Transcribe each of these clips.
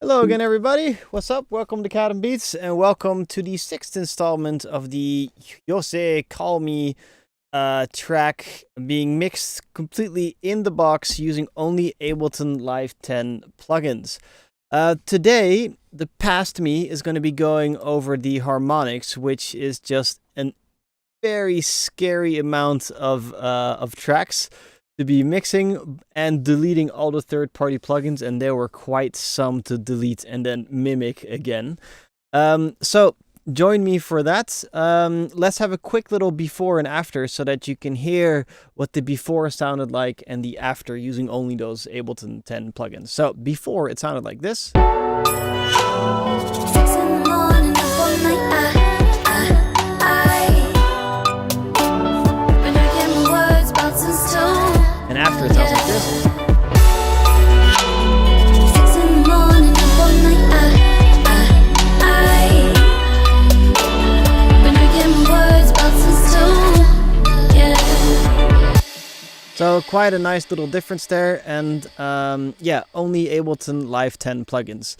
Hello again, everybody. What's up? Welcome to Cat and Beats, and welcome to the sixth installment of the Yose Call Me track being mixed completely in the box using only Ableton Live 10 plugins. Today, the past me is going to be going over the Harmonics, which is just a very scary amount of tracks to be mixing and deleting all the third-party plugins, and there were quite some to delete and then mimic again. So join me for that. Let's have a quick little before and after so that you can hear what the before sounded like and the after using only those Ableton 10 plugins. So before, it sounded like this. And after, it sounds like this. So quite a nice little difference there, and yeah, only Ableton Live 10 plugins.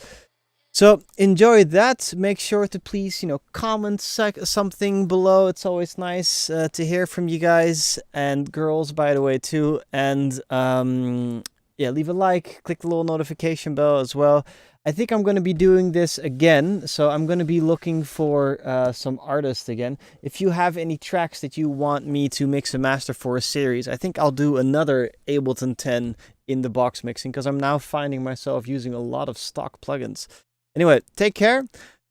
So enjoy that. Make sure to please, comment something below. It's always nice to hear from you guys and girls, by the way, too. And yeah, leave a like, click the little notification bell as well. I think I'm going to be doing this again, so I'm going to be looking for some artists again. If you have any tracks that you want me to mix and master for a series, I think I'll do another Ableton 10 in the box mixing, because I'm now finding myself using a lot of stock plugins. Anyway, take care.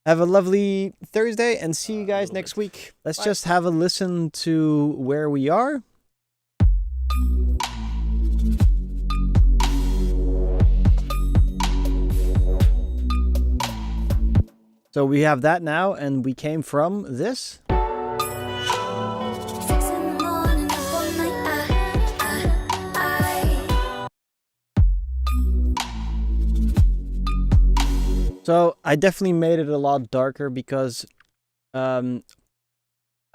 Have a lovely Thursday and see you guys next week. Let's just have a listen to where we are. So we have that now, and we came from this. So I definitely made it a lot darker because I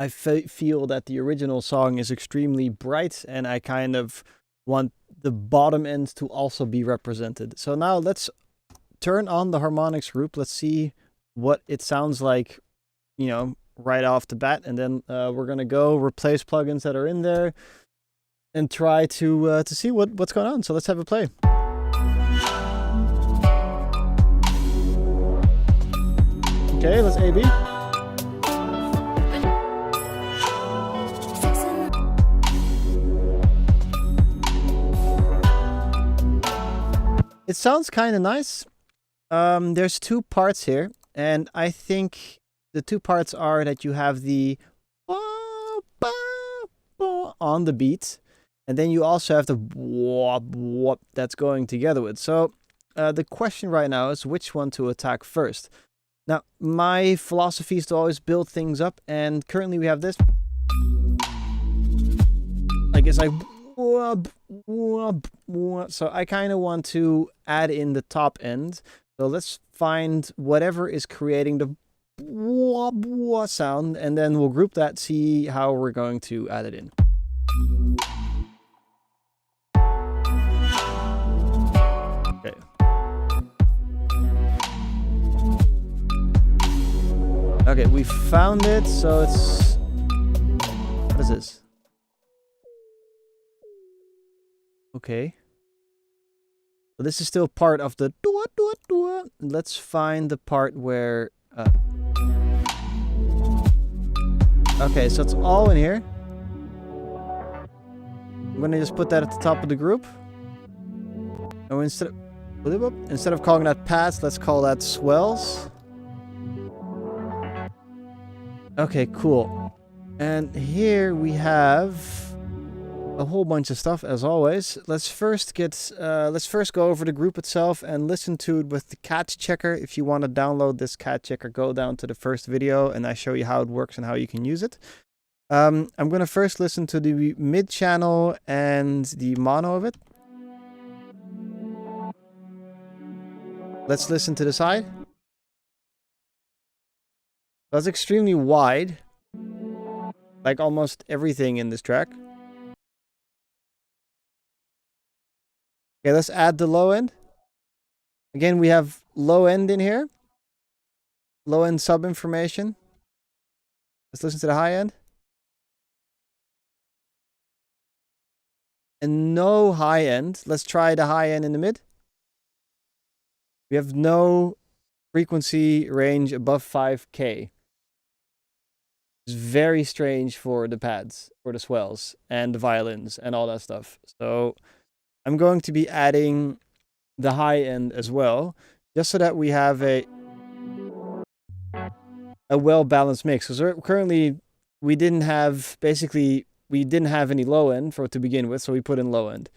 feel that the original song is extremely bright, and I kind of want the bottom end to also be represented. So now let's turn on the Harmonics group. Let's see what it sounds like, right off the bat. And then we're going to go replace plugins that are in there and try to see what's going on. So let's have a play. Okay, let's A-B. It sounds kind of nice. There's two parts here, and I think the two parts are that you have the on the beat, and then you also have the wop that's going together with. So the question right now is which one to attack first. Now, my philosophy is to always build things up, and currently we have this. I guess so I kind of want to add in the top end. So let's find whatever is creating the sound, and then we'll group that, see how we're going to add it in. Okay. Okay, we found it, so it's... What is this? Okay. So this is still part of the... Let's find the part where... Okay, so it's all in here. I'm gonna just put that at the top of the group. And instead of calling that pads, let's call that swells. Okay, cool. And here we have a whole bunch of stuff, as always. Let's first go over the group itself and listen to it with the cat checker. If you want to download this cat checker, go down to the first video and I show you how it works and how you can use it. I'm going to first listen to the mid channel and the mono of it. Let's listen to the side. That's extremely wide, like almost everything in this track. Okay, let's add the low end. Again, we have low end in here. Low end sub information. Let's listen to the high end. And no high end. Let's try the high end in the mid. We have no frequency range above 5K. It's very strange for the pads, for the swells, and the violins, and all that stuff. So I'm going to be adding the high end as well, just so that we have a well-balanced mix. Because currently we didn't have any low end to begin with, so we put in low end.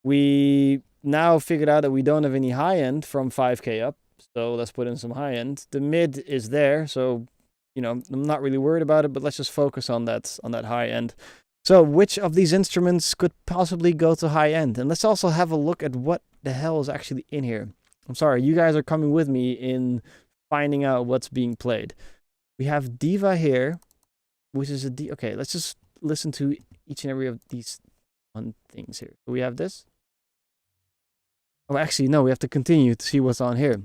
We now figured out that we don't have any high end from 5K up, so let's put in some high end. The mid is there, so I'm not really worried about it, but let's just focus on that high end. So which of these instruments could possibly go to high end? And let's also have a look at what the hell is actually in here. I'm sorry, you guys are coming with me in finding out what's being played. We have Diva here, which is a D. Okay, let's just listen to each and every of these things here. So we have this. Oh, actually, no, we have to continue to see what's on here.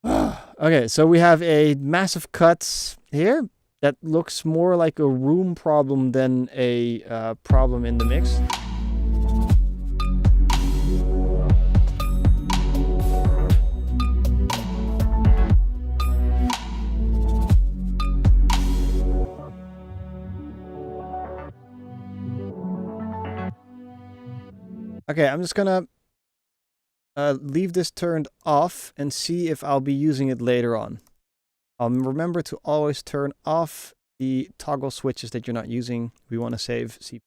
Okay, so we have a massive cut here that looks more like a room problem than a problem in the mix. Okay, I'm just gonna leave this turned off and see if I'll be using it later on. Remember to always turn off the toggle switches that you're not using. We want to save CPU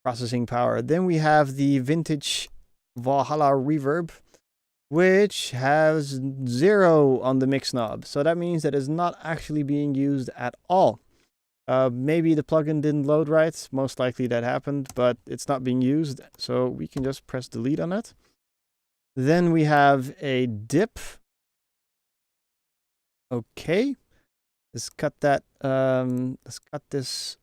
processing power. Then we have the vintage Valhalla reverb, which has 0 on the mix knob. So that means that it's not actually being used at all. Maybe the plugin didn't load right. Most likely that happened, but it's not being used. So we can just press delete on it. Then we have a dip. Okay. Let's cut that. Let's cut this.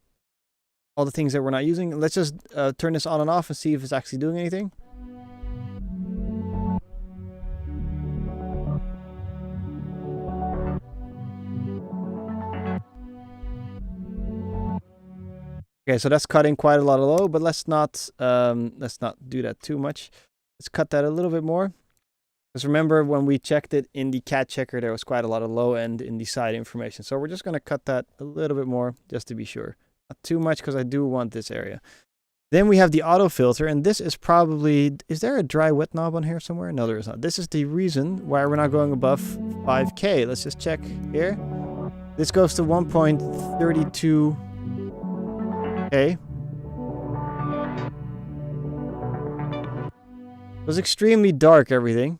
All the things that we're not using. Let's just turn this on and off and see if it's actually doing anything. Okay, so that's cutting quite a lot of low, but let's not do that too much. Let's cut that a little bit more. Because remember, when we checked it in the CAD checker, there was quite a lot of low end in the side information. So we're just going to cut that a little bit more just to be sure. Not too much, because I do want this area. Then we have the auto filter, and this is probably... Is there a dry wet knob on here somewhere? No, there is not. This is the reason why we're not going above 5K. Let's just check here. This goes to 1.32K. It was extremely dark, everything.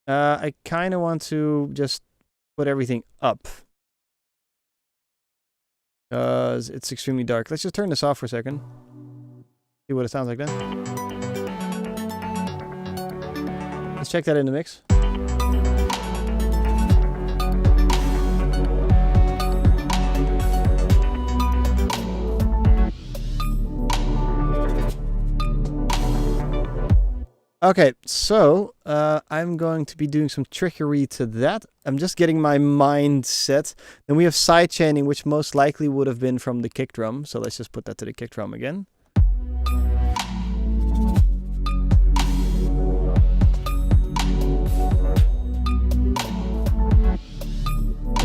I kind of want to just put everything up. Because it's extremely dark. Let's just turn this off for a second. See what it sounds like then. Let's check that in the mix. Okay, so I'm going to be doing some trickery to that. I'm just getting my mind set. Then we have sidechaining, which most likely would have been from the kick drum. So let's just put that to the kick drum again.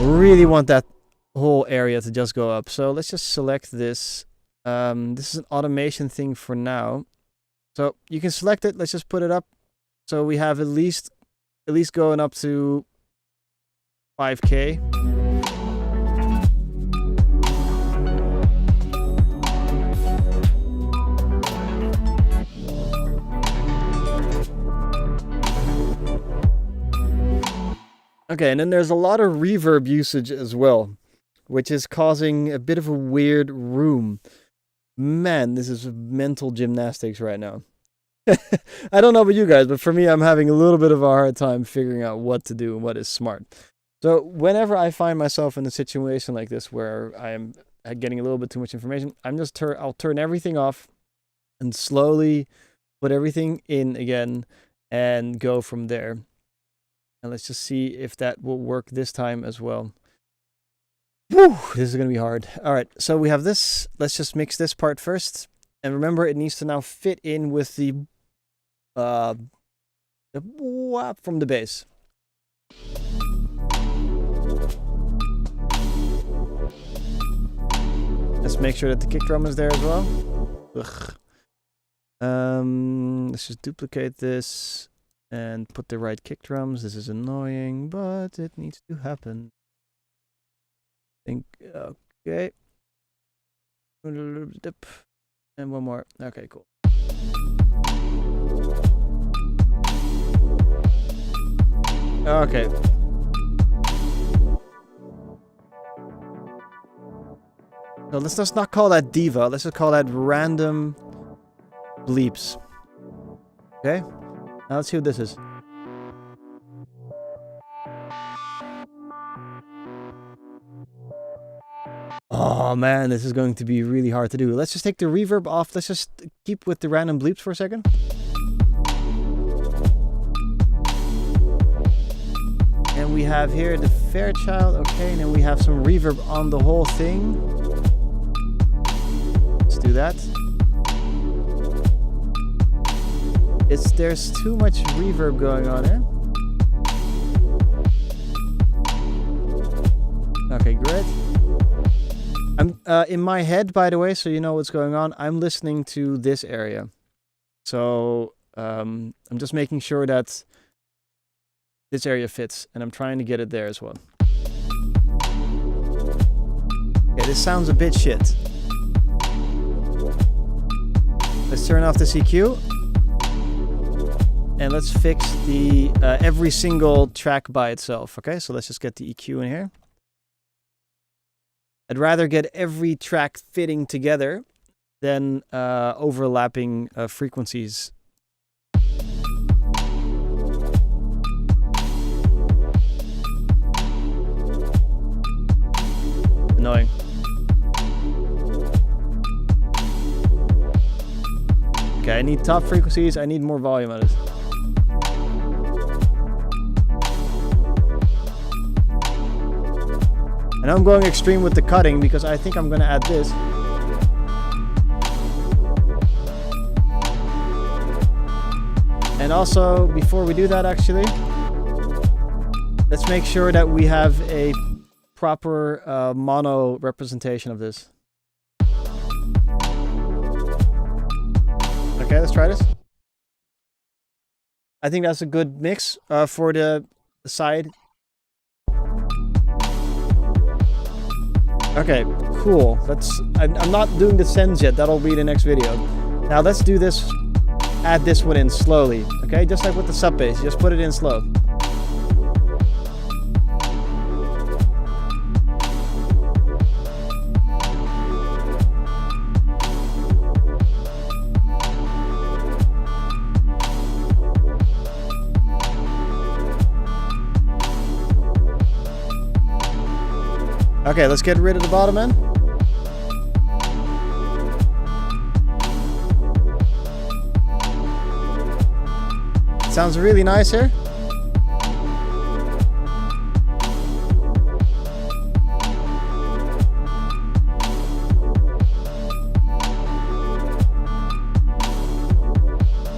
Really want that whole area to just go up. So let's just select this. This is an automation thing for now. So you can select it. Let's just put it up. So we have at least going up to 5K. Okay, and then there's a lot of reverb usage as well, which is causing a bit of a weird room. Man, this is mental gymnastics right now. I don't know about you guys, but for me, I'm having a little bit of a hard time figuring out what to do and what is smart. So whenever I find myself in a situation like this where I am getting a little bit too much information, I'll turn everything off and slowly put everything in again and go from there. And let's just see if that will work this time as well. Woo! This is going to be hard. All right, so we have this. Let's just mix this part first. And remember, it needs to now fit in with the whap from the bass. Let's make sure that the kick drum is there as well. Ugh. Let's just duplicate this and put the right kick drums. This is annoying, but it needs to happen. Okay. And one more. Okay, cool. Okay. So let's just not call that diva. Let's just call that random bleeps. Okay? Now let's see what this is. Oh man, this is going to be really hard to do. Let's just take the reverb off. Let's just keep with the random bleeps for a second. And we have here the Fairchild. Okay, and then we have some reverb on the whole thing. Let's do that. There's too much reverb going on here. Okay, great. I'm in my head, by the way, so you know what's going on. I'm listening to this area, so I'm just making sure that this area fits, and I'm trying to get it there as well. Okay, this sounds a bit shit. Let's turn off the EQ. And let's fix the every single track by itself. Okay, so let's just get the EQ in here. I'd rather get every track fitting together than overlapping frequencies. Annoying. Okay, I need top frequencies. I need more volume on it. And I'm going extreme with the cutting because I think I'm going to add this. And also, before we do that actually, let's make sure that we have a proper mono representation of this. Okay, let's try this. I think that's a good mix for the side. Okay, cool. I'm not doing the sends yet. That'll be the next video. Now let's do this. Add this one in slowly. Okay, just like with the sub bass. Just put it in slow. Okay, let's get rid of the bottom end. Sounds really nice here.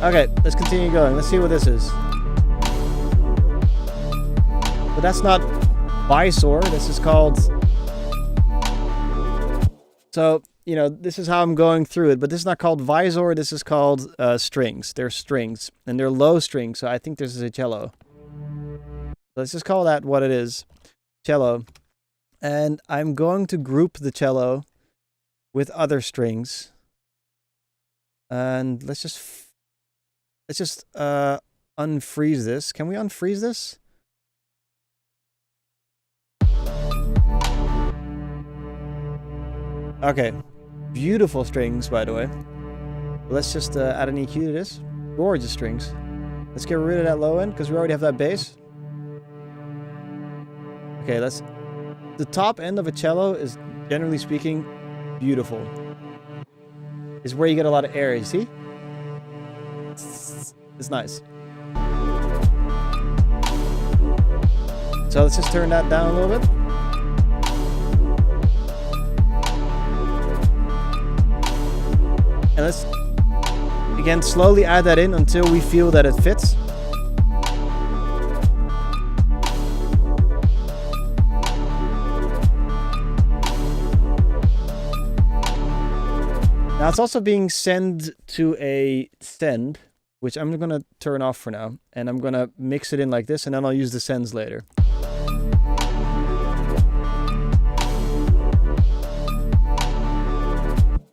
Okay, let's continue going. Let's see what this is. But that's not Visor. This is called... So, you know, this is how I'm going through it, but this is not called Visor, this is called strings. They're strings, and they're low strings, so I think this is a cello. Let's just call that what it is, cello. And I'm going to group the cello with other strings. And let's just unfreeze this. Can we unfreeze this? Okay, beautiful strings, by the way. Let's just add an EQ to this. Gorgeous strings. Let's get rid of that low end, because we already have that bass. Okay, the top end of a cello is, generally speaking, beautiful. Is where you get a lot of air, you see? It's nice. So let's just turn that down a little bit. And let's, again, slowly add that in until we feel that it fits. Now it's also being sent to a send, which I'm going to turn off for now. And I'm going to mix it in like this, and then I'll use the sends later.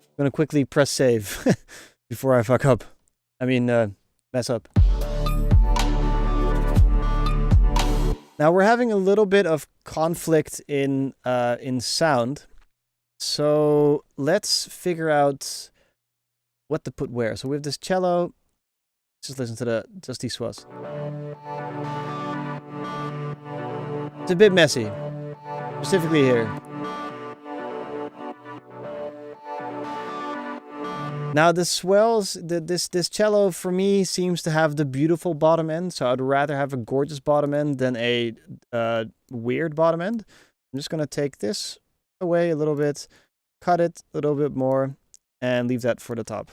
I'm going to quickly press save before I fuck up. I mean, mess up. Now we're having a little bit of conflict in sound. So let's figure out what to put where. So we have this cello. Let's just listen to just these swells. It's a bit messy, specifically here. Now the swells, this cello for me seems to have the beautiful bottom end, so I'd rather have a gorgeous bottom end than a weird bottom end. I'm just gonna take this away a little bit, cut it a little bit more, and leave that for the top.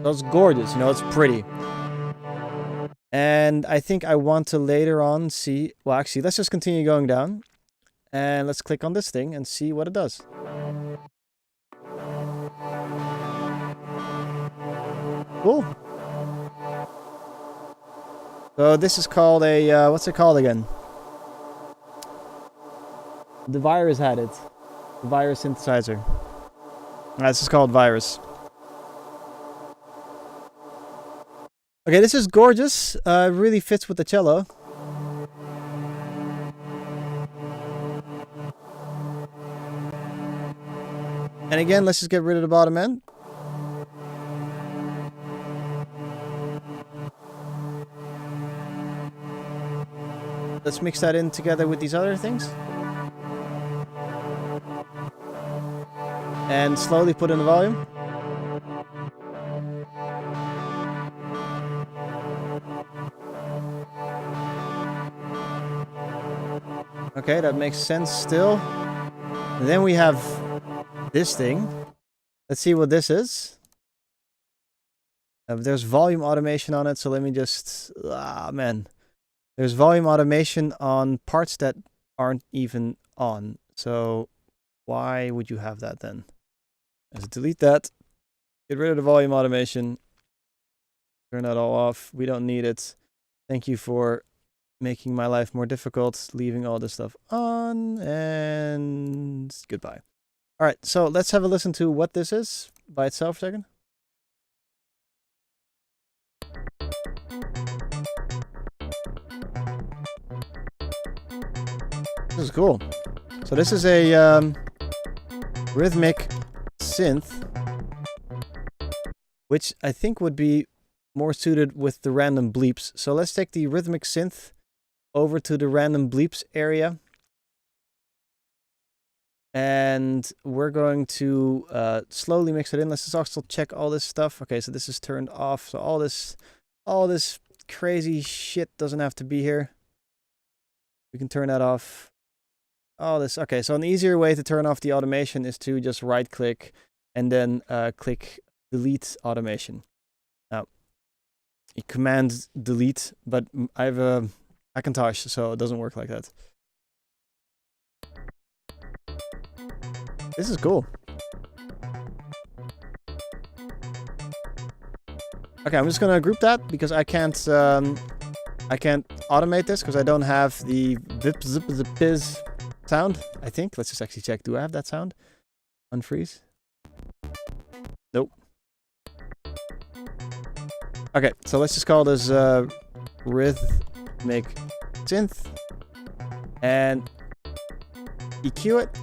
So it's gorgeous, you know, it's pretty. And I think I want to later on see, well actually let's just continue going down. And let's click on this thing and see what it does. Cool. So this is called a, what's it called again? The Virus had it. The Virus synthesizer. This is called Virus. Okay, this is gorgeous. It really fits with the cello. And again, let's just get rid of the bottom end. Let's mix that in together with these other things. And slowly put in the volume. Okay, that makes sense still. And then we have this thing. Let's see what this is. There's volume automation on it, so let me just... man. There's volume automation on parts that aren't even on. So why would you have that then? Let's delete that. Get rid of the volume automation. Turn that all off. We don't need it. Thank you for making my life more difficult, leaving all this stuff on, and goodbye. All right, so let's have a listen to what this is by itself for a second. This is cool. So this is a rhythmic synth, which I think would be more suited with the random bleeps. So let's take the rhythmic synth over to the random bleeps area. And we're going to slowly mix it in. Let's just also check all this stuff. Okay, so this is turned off. So all this crazy shit doesn't have to be here. We can turn that off. All this. Okay, so an easier way to turn off the automation is to just right click and then click delete automation. Now, you command delete, but I have a Macintosh, so it doesn't work like that. This is cool. Okay, I'm just gonna group that because I can't automate this because I don't have the vip zip zip piz sound. I think. Let's just actually check. Do I have that sound? Unfreeze. Nope. Okay, so let's just call this rhythmic synth and EQ it.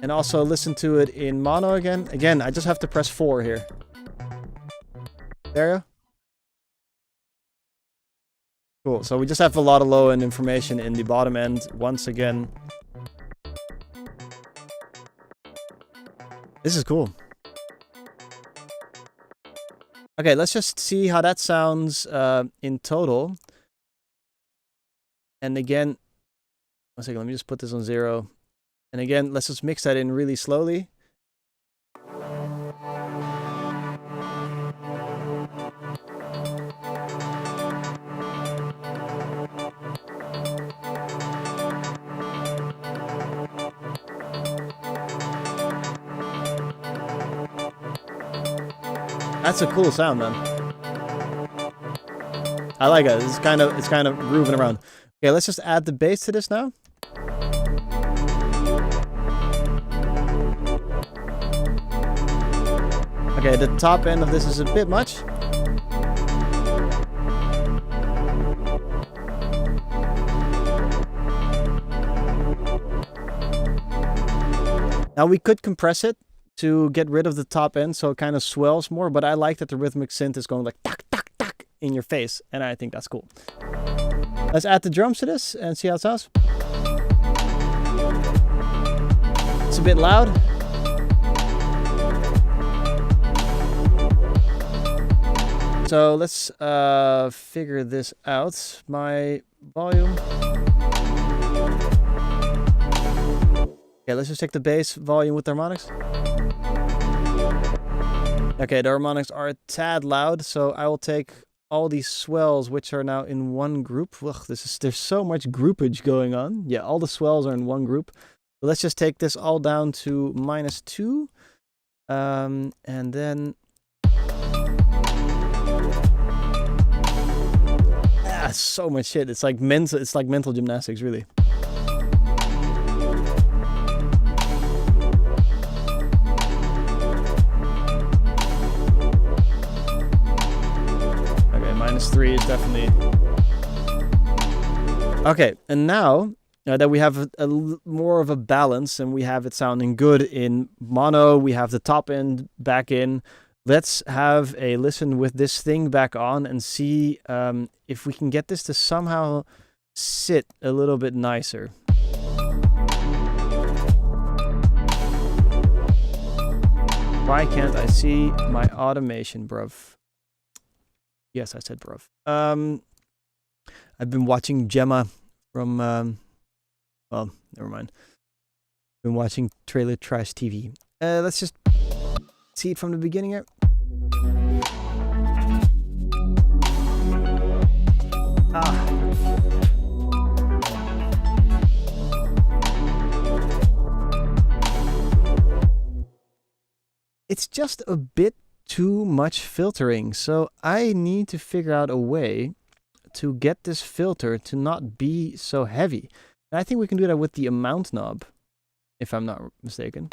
And also listen to it in mono again. Again, I just have to press 4 here. There you go. Cool. So we just have a lot of low-end information in the bottom end once again. This is cool. Okay, let's just see how that sounds in total. And again, one second, let me just put this on 0. And again, let's just mix that in really slowly. That's a cool sound, man. I like it. It's kind of grooving around. Okay, let's just add the bass to this now. Okay, the top end of this is a bit much. Now we could compress it to get rid of the top end so it kind of swells more, but I like that the rhythmic synth is going like tak, tak, tak in your face, and I think that's cool. Let's add the drums to this and see how it sounds. It's a bit loud. So let's figure this out. My volume. Okay, let's just take the bass volume with the harmonics. Okay, the harmonics are a tad loud, so I will take all these swells, which are now in one group. Ugh, there's so much groupage going on. Yeah, all the swells are in one group. So let's just take this all down to -2. And then... so much shit. It's like mental gymnastics, really. -3 is definitely... Okay, and now that we have more of a balance and we have it sounding good in mono, we have the top end back in, let's have a listen with this thing back on and see if we can get this to somehow sit a little bit nicer. Why can't I see my automation, bruv? Yes, I said bruv. I've been watching Gemma from, well, never mind. Been watching Trailer Trash TV. Let's just see it from the beginning here. It's just a bit too much filtering, so I need to figure out a way to get this filter to not be so heavy. And I think we can do that with the amount knob, if I'm not mistaken.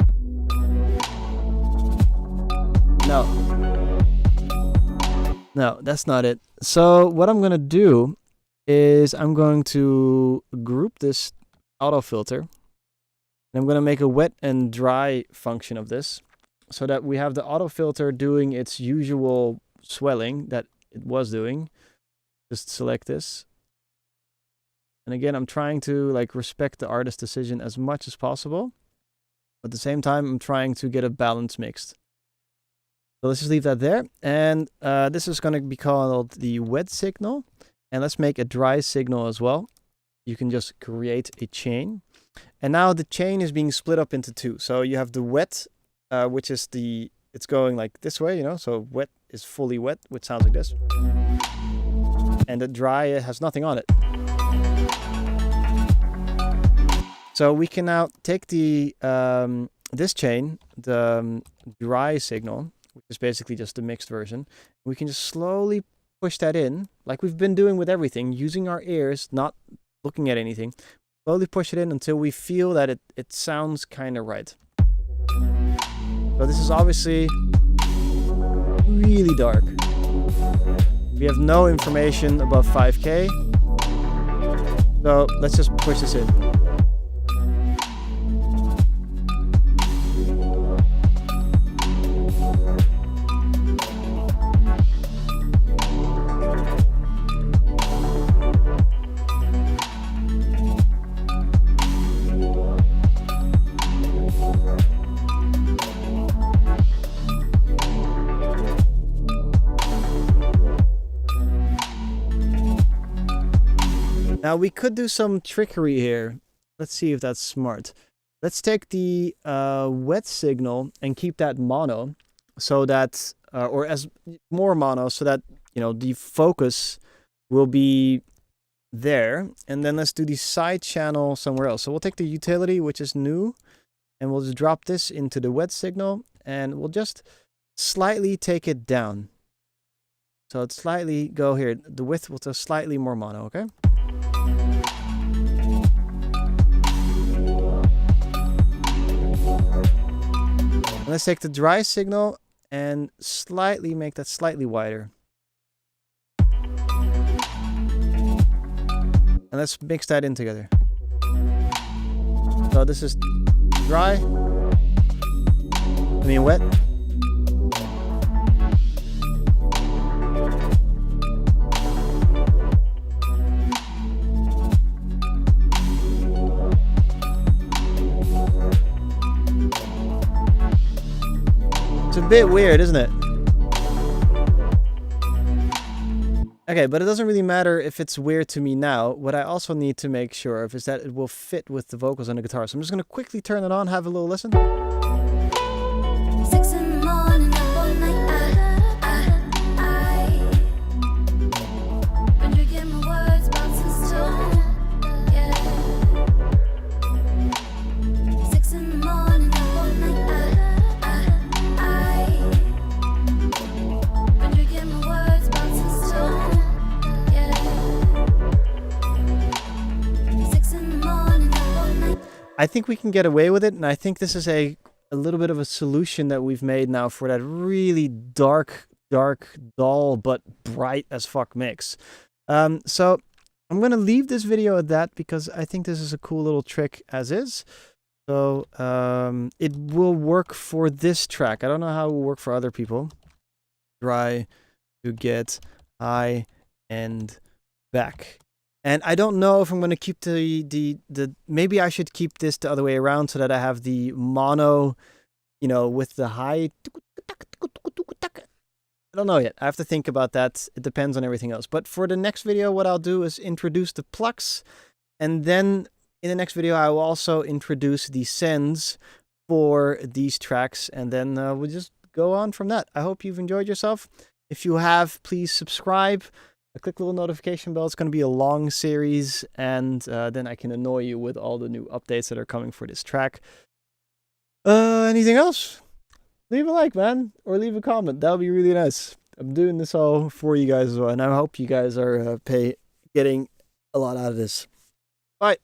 No, that's not it. So what I'm gonna do is I'm going to group this auto filter, and I'm gonna make a wet and dry function of this, so that we have the auto filter doing its usual swelling that it was doing. Just select this. And again, I'm trying to like respect the artist's decision as much as possible. At the same time, I'm trying to get a balance mixed. So let's just leave that there. And this is going to be called the wet signal. And let's make a dry signal as well. You can just create a chain. And now the chain is being split up into two. So you have the wet, which is it's going like this way, you know. So wet is fully wet, which sounds like this. And the dry has nothing on it. So we can now take the this chain, the dry signal, which is basically just the mixed version. We can just slowly push that in, like we've been doing with everything, using our ears, not looking at anything. Slowly push it in until we feel that it sounds kind of right. So this is obviously really dark. We have no information above 5K. So let's just push this in. Now we could do some trickery here. Let's see if that's smart. Let's take the wet signal and keep that mono, so that or as more mono, so that the focus will be there. And then let's do the side channel somewhere else. So we'll take the utility, which is new, and we'll just drop this into the wet signal, and we'll just slightly take it down. So it's slightly go here. The width will just slightly more mono, okay? And let's take the dry signal and slightly make that slightly wider. And let's mix that in together. So this is dry. I mean wet. It's a bit weird, isn't it? Okay, but it doesn't really matter if it's weird to me now. What I also need to make sure of is that it will fit with the vocals on the guitar. So I'm just going to quickly turn it on, have a little listen. 6 in the morning, up all night, been drinking my words, bouncing stone, yeah. 6 in the morning, up all night, been drinking my words, bouncing stone, yeah. 6 in the morning, up all night. I think we can get away with it, and I think this is a little bit of a solution that we've made now for that really dark, dull, but bright as fuck mix. So I'm going to leave this video at that because I think this is a cool little trick as is. So it will work for this track. I don't know how it will work for other people. Try to get high and back. And I don't know if I'm going to keep the maybe I should keep this the other way around so that I have the mono, with the high. I don't know yet. I have to think about that. It depends on everything else. But for the next video, what I'll do is introduce the plucks. And then in the next video, I will also introduce the sends for these tracks. And then we'll just go on from that. I hope you've enjoyed yourself. If you have, please subscribe. Click the little notification bell. It's going to be a long series, and then I can annoy you with all the new updates that are coming for this track. Anything else? Leave a like, man, or leave a comment. That would be really nice. I'm doing this all for you guys as well, and I hope you guys are getting a lot out of this. Bye.